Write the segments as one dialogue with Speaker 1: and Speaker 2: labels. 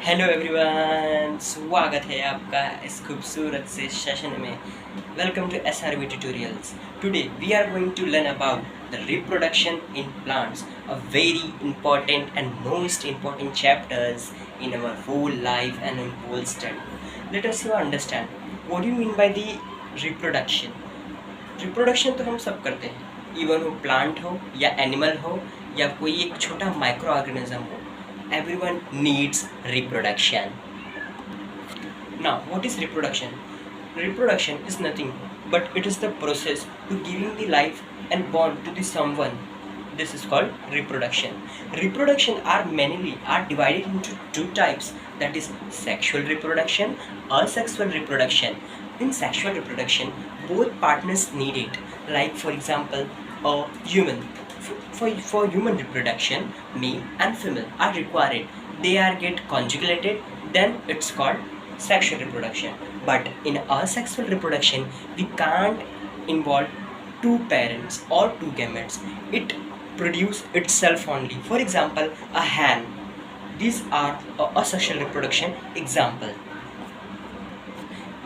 Speaker 1: Hello everyone, स्वागत है आपका इस खूबसूरत से सेशन में। Welcome to SRB tutorials. Today we are going to learn about the reproduction in plants, a very important and most important chapters in our whole life and in whole study. Let us now understand what do you mean by the reproduction. Reproduction तो हम सब करते हैं, even वो plant हो या animal हो या कोई एक छोटा माइक्रो ऑर्गेनिज्म हो, everyone needs reproduction. Now, what is reproduction? Reproduction is nothing but it is the process to giving the life and born to the someone. This is called reproduction. Reproduction are divided into two types, that is sexual reproduction, asexual reproduction. In sexual reproduction, both partners need it. Like for example, a human. For human reproduction, male and female are required. They are get conjugated, then it's called sexual reproduction. But in asexual reproduction, we can't involve two parents or two gametes. It produce itself only. For example, a hen. These are a asexual reproduction example.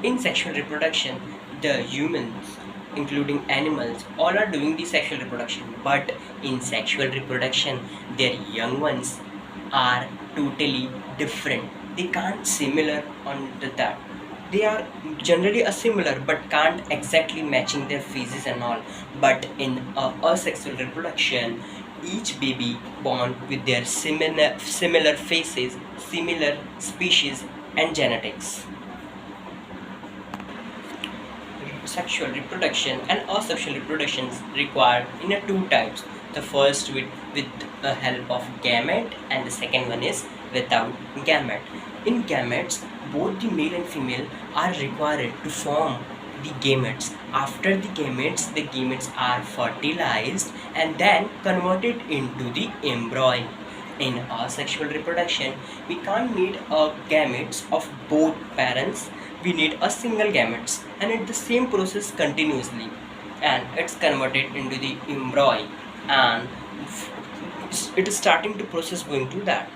Speaker 1: In sexual reproduction, the humans, including animals, all are doing the sexual reproduction. But in sexual reproduction, their young ones are totally different. They can't similar on to that. They are generally a similar but can't exactly matching their faces and all. But in asexual reproduction, each baby born with their similar faces, similar species and genetics. Sexual reproduction and asexual reproductions required in a two types. The first with the help of gamete and the second one is without gamete. In gametes, both the male and female are required to form the gametes. After the gametes are fertilized and then converted into the embryo. In asexual reproduction, we can't need a gametes of both parents. We need a single gametes, and it the same process continuously, and it's converted into the embryo, and it is starting to process going to that.